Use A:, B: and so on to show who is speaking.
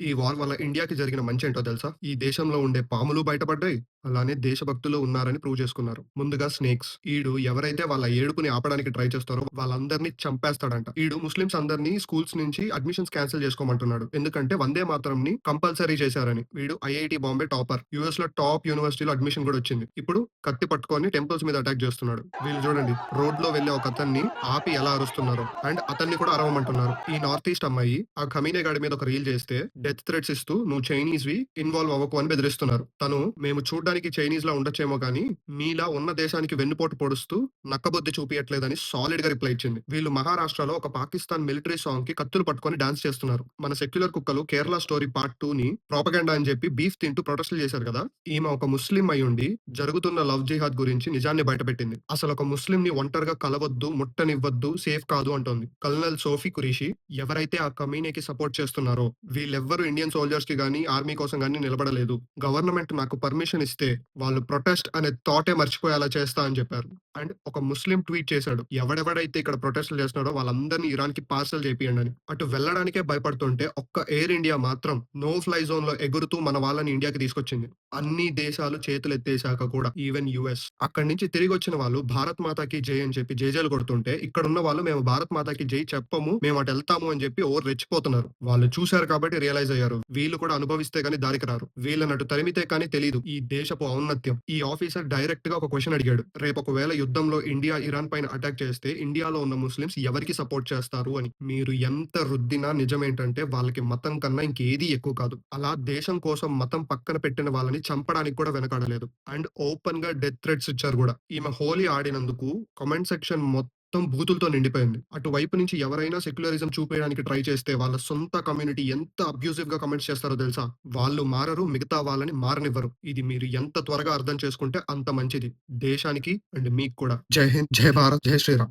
A: ఈ వార్ వల్ల ఇండియాకి జరిగిన మంచేంటో తెలుసా? ఈ దేశంలో ఉండే పాములు బయటపడ్డాయి. అలానే దేశభక్తులు ఉన్నారని ప్రూవ్ చేసుకున్నారు. ముందుగా స్నేక్స్. ఈడు ఎవరైతే వాళ్ళ ఏడుపుని ఆపడానికి ట్రై చేస్తారో వాళ్ళందరిని చంపేస్తాడంట. ఈడు ముస్లిమ్స్ అందరిని స్కూల్స్ నుంచి అడ్మిషన్స్ క్యాన్సిల్ చేసుకోమంటున్నాడు. ఎందుకంటే వందే మాతరంని కంపల్సరీ చేశారని. వీడు ఐఐటీ బాంబే టాపర్. యూఎస్‌లో టాప్ యూనివర్సిటీలో అడ్మిషన్ కూడా వచ్చింది. ఇప్పుడు కత్తి పట్టుకొని టెంపుల్స్ మీద అటాక్ చేస్తున్నాడు. వీళ్ళు చూడండి రోడ్‌లో వెళ్ళే ఒకతన్ని ఆపి ఎలా అరుస్తున్నారో. అండ్ అతన్ని కూడా అరవమంటున్నారు. ఈ నార్త్ ఈస్ట్ అమ్మాయి ఆ ఖమీనే గాడి మీద ఒక రీల్ చేస్తే డెత్ థ్రెట్స్ ఇస్తూ నువ్వు చైనీస్‌వి ఇన్వాల్వ్ అవ్వకు అని బెదిరిస్తున్నారు. తను మేము చూడ్డానికి చైనీస్‌లా ఉండొచ్చేమో గానీ, మీలా ఉన్న దేశానికి వెన్నుపోటు పొడుస్తూ నక్కబుద్ధి చూపియట్లేదని సాలిడ్‌గా రిప్లై ఇచ్చింది. వీళ్ళు మహారాష్ట్రలో ఒక పాకిస్తాన్ మిలిటరీ సాంగ్‌కి కత్తులు పట్టుకొని డాన్స్ చేస్తున్నారు. మన సెక్యులర్ కుక్కలు 'కేరళ స్టోరీ పార్ట్ 2'ని ప్రొపగండా అని చెప్పి బీఫ్ తింటూ ప్రొటెస్ట్‌లు చేశారు కదా! ఈమె ఒక ముస్లిం అయ్యుండి జరుగుతున్న లవ్ జిహాద్ గురించి నిజాన్ని బయటపెట్టింది. అసలొక ముస్లింని ఒంటరిగా కలవద్దు, ముట్టనివ్వద్దు, సేఫ్ కాదు అంటోంది. కల్నల్ సోఫీ ఖురేషి ఎవరైతే ఆ కమీనీకి సపోర్ట్ చేస్తున్నారో వీళ్ళెవ్వరూ ఇండియన్ సోల్జర్స్‌కి గాని, ఆర్మీ కోసం గాని నిలబడలేదు. గవర్నమెంట్ నాకు పర్మిషన్ ఇస్తే వాళ్ళు ప్రొటెస్ట్ అనే థాటే మర్చిపోయేలా చేస్తా అని చెప్పారు. అండ్ ఒక ముస్లిం ట్వీట్ చేశాడు. ఎవడెవడైతే ఇక్కడ ప్రొటెస్ట్‌లు చేస్తున్నాడో వాళ్ళందరిని ఇరాన్‌కి పార్సల్ చేపియండని. అటు వెళ్ళడానికే భయపడుతుంటే ఒక్క ఎయిర్ ఇండియా మాత్రం నో ఫ్లై జోన్‌లో ఎగురుతూ మన వాళ్ళని ఇండియాకి తీసుకొచ్చింది. అన్ని దేశాలు చేతులెత్తేశాక కూడా ఈవెన్ యూఎస్. అక్కడి నుంచి తిరిగొచ్చిన వాళ్ళు భారత్ మాతాకి జై అని చెప్పి జేజేలు కొడుతుంటే ఇక్కడున్న వాళ్ళు మేము భారత్ మాతాకి జై చెప్పము. మేము అటెళ్తాము అని చెప్పి రెచ్చిపోతున్నారు. వాళ్ళు చూసారు కాబట్టి రియలైజ్ అయ్యారు. వీళ్ళు కూడా అనుభవిస్తే గాని దారికి రారు. వీళ్ళనటు తరిమితే కానీ తెలీదు ఈ దేశపు ఔన్నత్యం. ఈ ఆఫీసర్ డైరెక్ట్‌గా ఒక క్వెషన్ అడిగాడు. రేపు ఒకవేళ యుద్ధంలో ఇండియా ఇరాన్ పైన అటాక్ చేస్తే ఇండియాలో ఉన్న ముస్లిమ్స్ ఎవరికి సపోర్ట్ చేస్తారు అని. మీరు ఎంత రుద్దినా నిజమేంటంటే వాళ్ళకి మతం కన్నా ఇంకేది ఎక్కువ కాదు. అలా దేశం కోసం మతం పక్కన పెట్టిన వాళ్ళని చంపడానికి కూడా వెనకాడలేదు. అండ్ ఓపెన్‌గా డెత్ థ్రెట్స్ ఇచ్చారు గూడా. ఈమె హోలీ ఆడినందుకు కామెంట్ సెక్షన్ మొత్తం బూతులతో నిండిపోయింది. అటువైపు నుంచి ఎవరైనా సెక్యులరిజం చూపేయడానికి ట్రై చేస్తే వాళ్ళ సొంత కమ్యూనిటీ ఎంత అబ్యూసివ్‌గా కామెంట్స్ చేస్తారో తెలుసా? వాళ్ళు మారరు, మిగతా వాళ్ళని మారనివ్వరు. ఇది మీరు ఎంత త్వరగా అర్థం చేసుకుంటే అంత మంచిది. దేశానికి అండ్ మీకు కూడా. జై హింద్, జై భారత్, జై శ్రీరామ్.